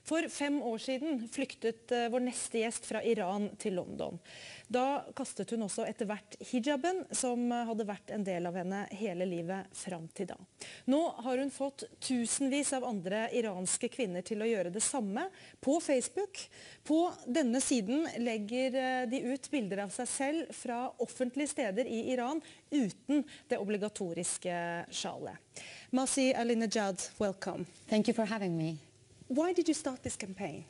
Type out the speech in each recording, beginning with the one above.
For 5 år siden flyktet vår neste gjest fra Iran til London. Da kastet hun også etter hvert hijaben, som hadde vært en del av henne hele livet fram til da. Nå har hun fått tusenvis av andre iranske kvinner til å gjøre det samme på Facebook. På denne siden legger de ut bilder av seg selv fra offentlige steder i Iran uten det obligatoriske sjalet. Masih, Alinejad, welcome. Thank you for having me. Why did you start this campaign?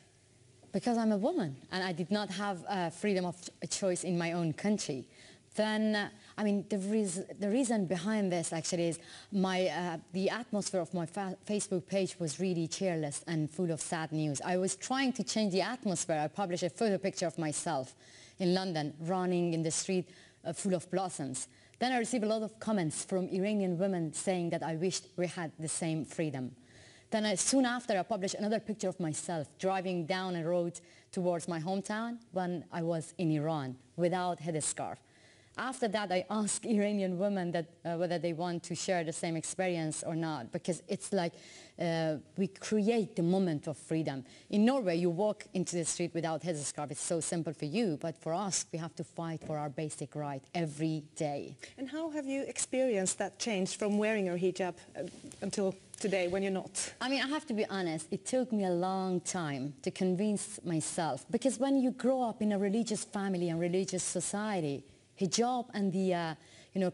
Because I'm a woman and I did not have freedom of choice in my own country. Then, the reason behind this actually is the atmosphere of my Facebook page was really cheerless and full of sad news. I was trying to change the atmosphere. I published a photo picture of myself in London running in the street full of blossoms. Then I received a lot of comments from Iranian women saying that I wished we had the same freedom. Then soon after, I published another picture of myself driving down a road towards my hometown when I was in Iran without headscarf. After that, I asked Iranian women that, whether they want to share the same experience or not, because it's like we create the moment of freedom. In Norway, you walk into the street without headscarf. It's so simple for you, but for us, we have to fight for our basic right every day. And how have you experienced that change from wearing your hijab until today when you're not? I have to be honest, it took me a long time to convince myself, because when you grow up in a religious family and religious society, hijab and the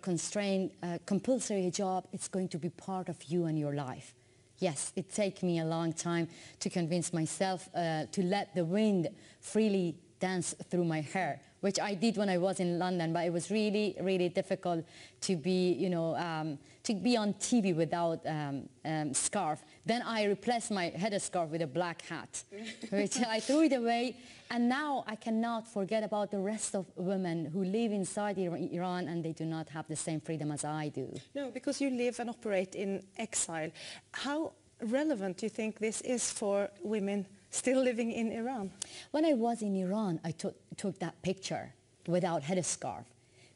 constrained, compulsory hijab, it's going to be part of you and your life. Yes, it took me a long time to convince myself to let the wind freely dance through my hair, which I did when I was in London, but it was really, really difficult to be, to be on TV without scarf. Then I replaced my headscarf with a black hat, which I threw it away. And now I cannot forget about the rest of women who live inside Iran and they do not have the same freedom as I do. No, because you live and operate in exile. How relevant do you think this is for women still living in Iran? When I was in Iran, I took that picture without headscarf.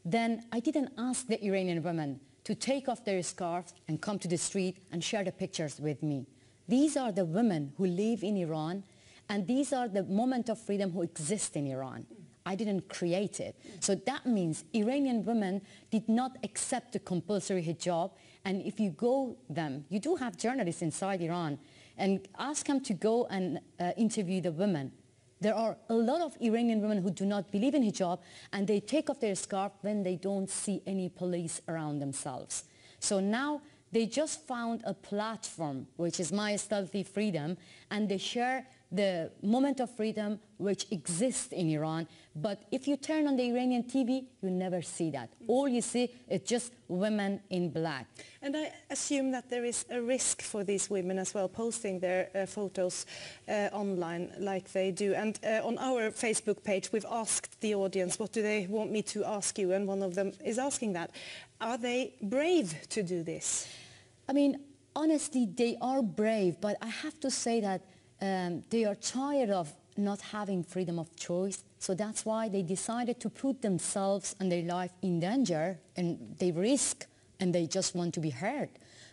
Then I didn't ask the Iranian women to take off their scarves and come to the street and share the pictures with me. These are the women who live in Iran, and these are the moment of freedom who exist in Iran. I didn't create it. So that means Iranian women did not accept the compulsory hijab. And if you go them, you do have journalists inside Iran, and ask them to go and interview the women. There are a lot of Iranian women who do not believe in hijab, and they take off their scarf when they don't see any police around themselves. So now they just found a platform, which is My Stealthy Freedom, and they share the moment of freedom which exists in Iran. But if you turn on the Iranian TV, you never see that. All you see is just women in black. And I assume that there is a risk for these women as well, posting their photos online like they do. And on our Facebook page, we've asked the audience, what do they want me to ask you? And one of them is asking that. Are they brave to do this? Honestly, they are brave, but I have to say that they are tired of not having freedom of choice. So that's why they decided to put themselves and their life in danger, and they risk, and they just want to be heard.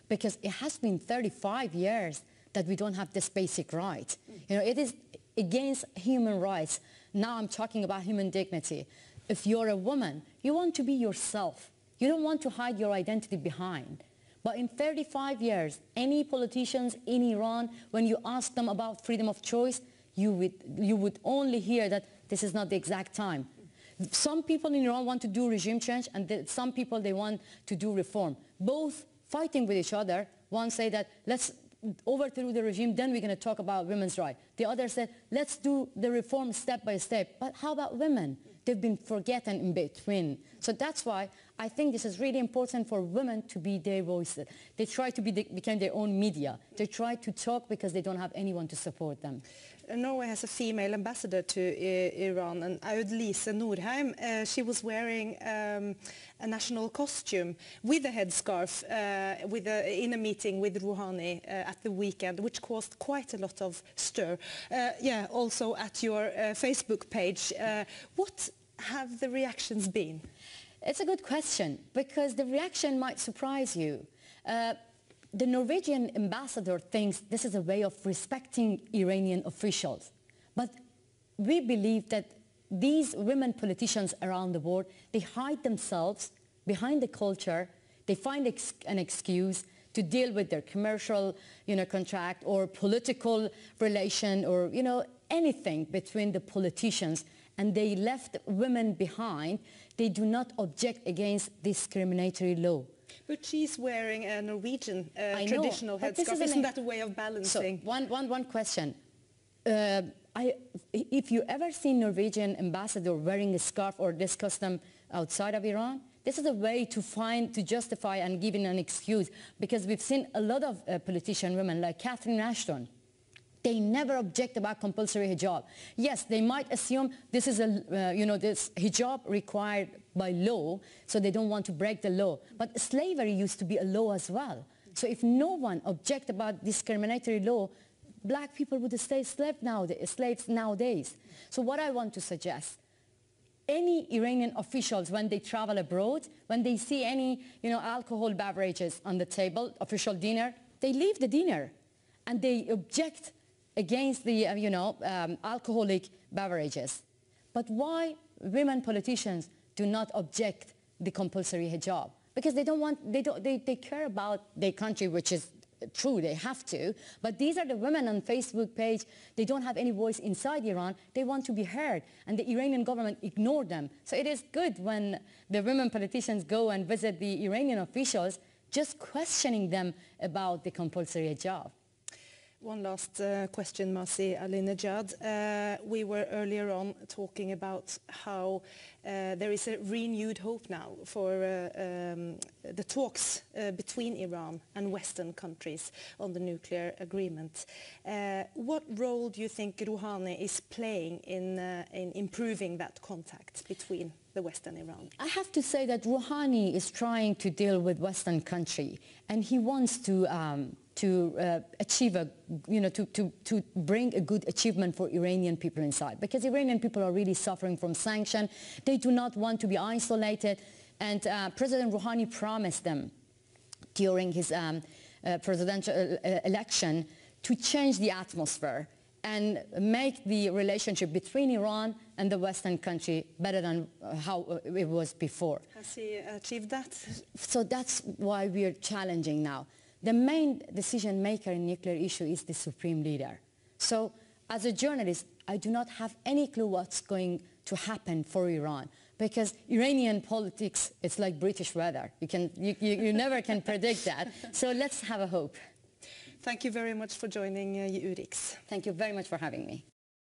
Because it has been 35 years that we don't have this basic right. It is against human rights. Now I'm talking about human dignity. If you're a woman, you want to be yourself. You don't want to hide your identity behind. But in 35 years, any politicians in Iran, when you ask them about freedom of choice, you would only hear that this is not the exact time. Some people in Iran want to do regime change, and some people, they want to do reform. Both fighting with each other. One say that let's overthrow the regime, then we're going to talk about women's rights. The other said, let's do the reform step by step. But how about women? They've been forgotten in between. So that's why I think this is really important for women to be their voices. They try to become their own media. They try to talk because they don't have anyone to support them. Norway has a female ambassador to Iran, and Audlise Norheim. She was wearing a national costume with a headscarf in a meeting with Rouhani at the weekend, which caused quite a lot of stir. Also at your Facebook page. What have the reactions been? It's a good question, because the reaction might surprise you. the Norwegian ambassador thinks this is a way of respecting Iranian officials. But we believe that these women politicians around the world, they hide themselves behind the culture. They find an excuse to deal with their commercial, contract or political relation or, anything between the politicians. And they left women behind. They do not object against discriminatory law. But she's wearing a Norwegian traditional headscarf. Isn't that a way of balancing? So one question. If you ever seen Norwegian ambassador wearing a scarf or this custom outside of Iran, this is a way to justify and give an excuse, because we've seen a lot of politician women like Catherine Ashton. They never object about compulsory hijab. Yes, they might assume this is this hijab required by law, so they don't want to break the law. But slavery used to be a law as well. So if no one objects about discriminatory law, black people would stay slaves nowadays. So what I want to suggest, any Iranian officials, when they travel abroad, when they see any alcohol beverages on the table, official dinner, they leave the dinner and they object against the alcoholic beverages. But why women politicians do not object the compulsory hijab? Because they care about their country, which is true, they have to, but these are the women on Facebook page. They don't have any voice inside Iran. They want to be heard, and the Iranian government ignored them. So it is good when the women politicians go and visit the Iranian officials, just questioning them about the compulsory hijab. One last question, Masih, Alinejad. We were earlier on talking about how there is a renewed hope now for the talks between Iran and Western countries on the nuclear agreement. What role do you think Rouhani is playing in improving that contact between the West and Iran? I have to say that Rouhani is trying to deal with Western country, and he wants to achieve to bring a good achievement for Iranian people inside, because Iranian people are really suffering from sanction. They do not want to be isolated, and President Rouhani promised them during his presidential election to change the atmosphere and make the relationship between Iran and the Western country better than how it was before. Has he achieved that? So that's why we are challenging now. The main decision maker in nuclear issue is the supreme leader. So as a journalist, I do not have any clue what's going to happen for Iran, because Iranian politics, it's like British weather. You never can predict that. So let's have a hope. Thank you very much for joining URIX. Thank you very much for having me.